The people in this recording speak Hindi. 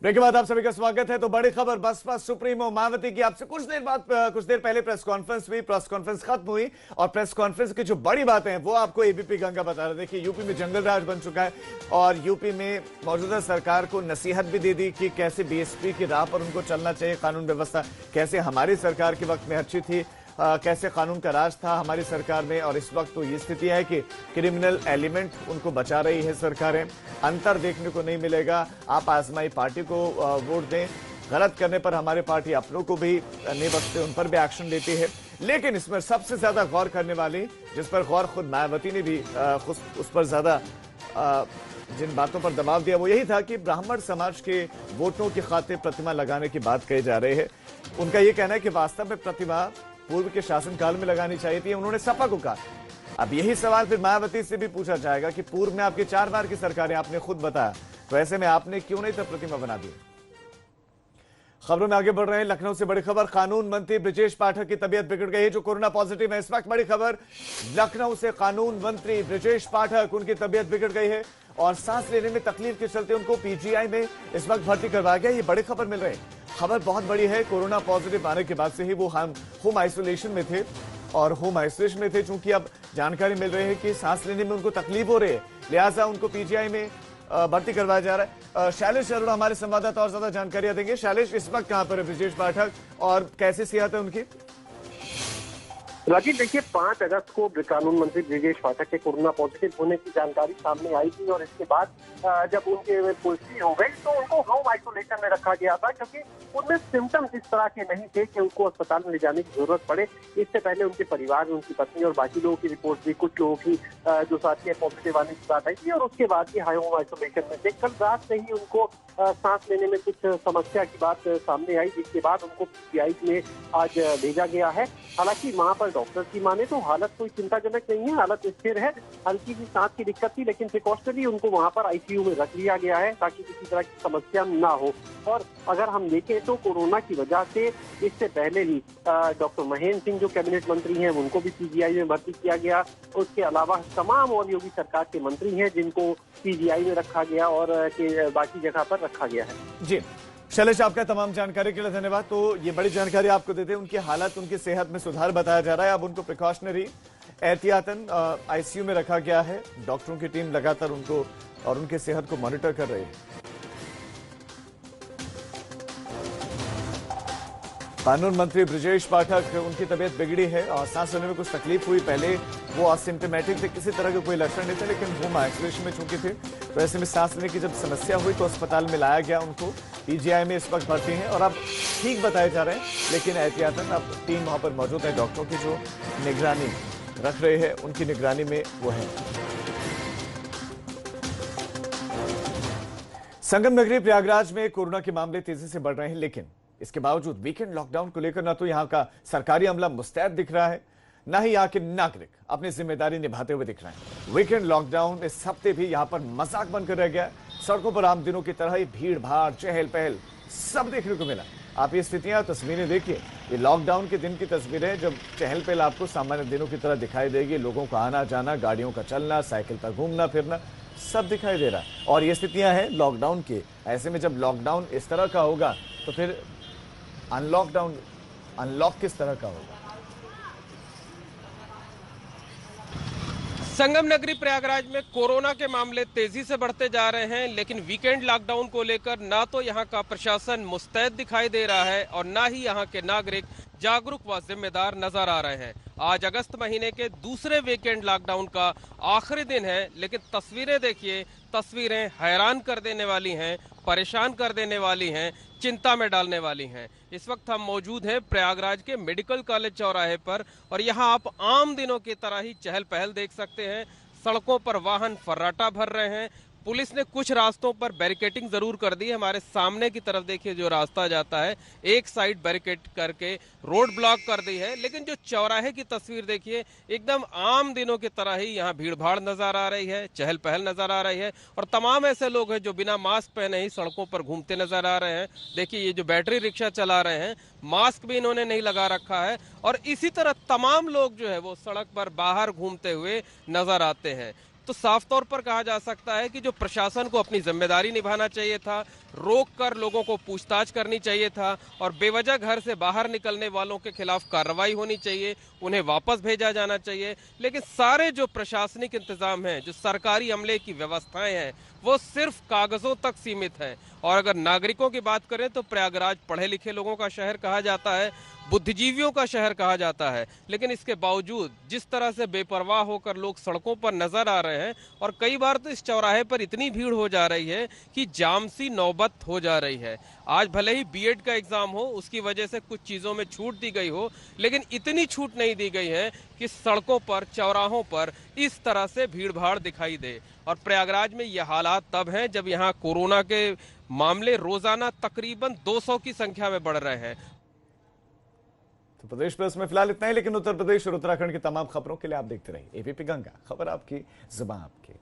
ब्रेक के बाद आप सभी का स्वागत है। तो बड़ी खबर, बसपा सुप्रीमो मायावती की आपसे कुछ देर पहले प्रेस कॉन्फ्रेंस हुई, प्रेस कॉन्फ्रेंस खत्म हुई और प्रेस कॉन्फ्रेंस की जो बड़ी बातें हैं वो आपको एबीपी गंगा बता रहे। देखिए, यूपी में जंगल राज बन चुका है और यूपी में मौजूदा सरकार को नसीहत भी दे दी कि कैसे बीएसपी की राह पर उनको चलना चाहिए, कानून व्यवस्था कैसे हमारी सरकार के वक्त में अच्छी थी, कैसे कानून का राज था हमारी सरकार में। और इस वक्त तो ये स्थिति है कि क्रिमिनल एलिमेंट उनको बचा रही है सरकारें। अंतर देखने को नहीं मिलेगा। आप आजमाई पार्टी को वोट दें, गलत करने पर हमारी पार्टी अपनों को भी नहीं बख्शते, उन पर भी एक्शन लेती है। लेकिन इसमें सबसे ज्यादा गौर करने वाली, जिस पर गौर खुद मायावती ने भी उस पर ज्यादा जिन बातों पर दबाव दिया, वो यही था कि ब्राह्मण समाज के वोटों की खातिर प्रतिमा लगाने की बात कही जा रही है। उनका यह कहना है कि वास्तव में प्रतिमा पूर्व के शासनकाल में लगानी चाहिए थी, उन्होंने सपा को कहा। अब यही सवाल फिर मायावती से भी पूछा जाएगा कि पूर्व में आपकी 4 बार की सरकारें, आपने खुद बताया, तो ऐसे में आपने क्यों नहीं तब प्रतिमा बना दी। खबरों में आगे बढ़ रहे हैं। लखनऊ से बड़ी खबर, कानून मंत्री ब्रजेश पाठक की तबीयत बिगड़ गई है, जो कोरोना पॉजिटिव है। इस वक्त बड़ी खबर, लखनऊ से कानून मंत्री ब्रजेश पाठक, उनकी तबीयत बिगड़ गई है और सांस लेने में तकलीफ के चलते उनको पीजीआई में इस वक्त भर्ती करवाया गया। ये बड़ी खबर मिल रही है। खबर बहुत बड़ी है। कोरोना पॉजिटिव आने के बाद से ही वो होम आइसोलेशन में थे और होम आइसोलेशन में थे। चूंकि अब जानकारी मिल रही है कि सांस लेने में उनको तकलीफ हो रही है, लिहाजा उनको पीजीआई में भर्ती करवाया जा रहा है। शैलेश अरोड़ा हमारे संवाददाता और ज्यादा जानकारियां देंगे। शैलेश, इस वक्त कहां पर है ब्रजेश पाठक और कैसी सेहत है उनकी? राजीव, देखिए 5 अगस्त को कानून मंत्री ब्रजेश पाठक के कोरोना पॉजिटिव होने की जानकारी सामने आई थी और इसके बाद जब उनके पुष्टि हो गई तो उनको होम आइसोलेशन में रखा गया था, क्योंकि उनमें सिम्टम्स इस तरह के नहीं थे कि उनको अस्पताल में ले जाने की जरूरत पड़े। इससे पहले उनके परिवार में उनकी पत्नी और बाकी लोगों की रिपोर्ट भी, कुछ लोगों की जो साथी पॉजिटिव आने की बात आई थी और उसके बाद ही होम आइसोलेशन में थे। कल रात से ही उनको सांस लेने में कुछ समस्या की बात सामने आई, जिसके बाद उनको पीजीआई में आज भेजा गया है। हालांकि वहां पर डॉक्टर की माने तो हालत कोई चिंताजनक नहीं है, हालत स्थिर है। हल्की सी सांस की दिक्कत थी, लेकिन प्रिकॉशनरी उनको वहां पर आईसीयू में रख लिया गया है ताकि किसी तरह की समस्या ना हो। और अगर हम देखें तो कोरोना की वजह से इससे पहले भी डॉक्टर महेंद्र सिंह जो कैबिनेट मंत्री हैं उनको भी पीजीआई में भर्ती किया गया। उसके अलावा तमाम और योगी सरकार के मंत्री हैं जिनको पीजीआई में रखा गया और बाकी जगह पर रखा गया है। जी शैलेश, आपका तमाम जानकारी के लिए धन्यवाद। तो ये बड़ी जानकारी आपको देते हैं। उनकी हालत, उनकी सेहत में सुधार बताया जा रहा है। अब उनको प्रिकॉशनरी एहतियातन आईसीयू में रखा गया है। डॉक्टरों की टीम लगातार उनको और उनकी सेहत को मॉनिटर कर रही है। कानून मंत्री ब्रजेश पाठक, उनकी तबीयत बिगड़ी है और सांस लेने में कुछ तकलीफ हुई। पहले वो असिम्टोमेटिक थे, किसी तरह के कोई लक्षण नहीं थे, लेकिन होम आइसोलेशन में चूंकि थे तो ऐसे में सांस लेने की जब समस्या हुई तो अस्पताल में लाया गया। उनको पीजीआई में इस वक्त भर्ती हैं और अब ठीक बताए जा रहे हैं, लेकिन एहतियातन अब टीम वहां पर मौजूद है। डॉक्टरों की जो निगरानी रख रहे हैं, उनकी निगरानी में वो है। संगम नगरी प्रयागराज में कोरोना के मामले तेजी से बढ़ रहे हैं, लेकिन इसके बावजूद वीकेंड लॉकडाउन को लेकर न तो यहां का सरकारी अमला मुस्तैद दिख रहा है, न ही यहाँ के नागरिक अपनी जिम्मेदारी निभाते हुए दिख रहे हैं। वीकेंड लॉकडाउन इस हफ्ते भी यहां पर मजाक बनकर रह गया। सड़कों पर आम दिनों की तरह ही भीड़ भाड़, चहल पहल सब देखने को मिला। आप ये स्थितियां, तस्वीरें देखिए। ये लॉकडाउन के दिन की तस्वीरें, जब चहल पहल आपको सामान्य दिनों की तरह दिखाई देगी। लोगों का आना जाना, गाड़ियों का चलना, साइकिल पर घूमना फिरना, सब दिखाई दे रहा है। और ये स्थितियां हैं लॉकडाउन की। ऐसे में जब लॉकडाउन इस तरह का होगा तो फिर अनलॉक किस तरह का होगा? संगम नगरी प्रयागराज में कोरोना के मामले तेजी से बढ़ते जा रहे हैं, लेकिन वीकेंड लॉकडाउन को लेकर ना तो यहां का प्रशासन मुस्तैद दिखाई दे रहा है और ना ही यहां के नागरिक जागरूक व जिम्मेदार नजर आ रहे हैं। आज अगस्त महीने के दूसरे वीकेंड लॉकडाउन का आखिरी दिन है, लेकिन तस्वीरें देखिए। तस्वीरें हैरान कर देने वाली हैं, परेशान कर देने वाली हैं, चिंता में डालने वाली हैं। इस वक्त हम मौजूद हैं प्रयागराज के मेडिकल कॉलेज चौराहे पर और यहां आप आम दिनों की तरह ही चहल पहल देख सकते हैं। सड़कों पर वाहन फर्राटा भर रहे हैं। पुलिस ने कुछ रास्तों पर बैरिकेटिंग जरूर कर दी है। हमारे सामने की तरफ देखिए, जो रास्ता जाता है एक साइड बैरिकेड करके रोड ब्लॉक कर दी है, लेकिन जो चौराहे की तस्वीर देखिए, एकदम आम दिनों की तरह ही यहाँ भीड़ भाड़ नजर आ रही है, चहल पहल नजर आ रही है और तमाम ऐसे लोग हैं जो बिना मास्क पहने ही सड़कों पर घूमते नजर आ रहे हैं। देखिए, ये जो बैटरी रिक्शा चला रहे हैं, मास्क भी इन्होंने नहीं लगा रखा है और इसी तरह तमाम लोग जो है वो सड़क पर बाहर घूमते हुए नजर आते हैं। तो साफ तौर पर कहा जा सकता है कि जो प्रशासन को अपनी जिम्मेदारी निभाना चाहिए था, रोक कर लोगों को पूछताछ करनी चाहिए था और बेवजह घर से बाहर निकलने वालों के खिलाफ कार्रवाई होनी चाहिए, उन्हें वापस भेजा जाना चाहिए। लेकिन सारे जो प्रशासनिक इंतजाम हैं, जो सरकारी अमले की व्यवस्थाएं हैं, वो सिर्फ कागजों तक सीमित है। और अगर नागरिकों की बात करें तो प्रयागराज पढ़े लिखे लोगों का शहर कहा जाता है, बुद्धिजीवियों का शहर कहा जाता है, लेकिन इसके बावजूद जिस तरह से बेपरवाह होकर लोग सड़कों पर नजर आ रहे हैं और कई बार तो इस चौराहे पर इतनी भीड़ हो जा रही है कि जाम सी नौबत हो जा रही है। आज भले ही बीएड का एग्जाम हो, उसकी वजह से कुछ चीजों में छूट दी गई हो, लेकिन इतनी छूट नहीं दी गई है कि सड़कों पर, चौराहों पर इस तरह से भीड़ भाड़ दिखाई दे। और प्रयागराज में यह हालात तब हैं जब यहाँ कोरोना के मामले रोजाना तकरीबन 200 की संख्या में बढ़ रहे हैं। तो प्रदेश प्रेस में फिलहाल इतना ही, लेकिन उत्तर प्रदेश और उत्तराखंड की तमाम खबरों के लिए आप देखते रहिए एबीपी गंगा, खबर आपकी, जुबान आपकी।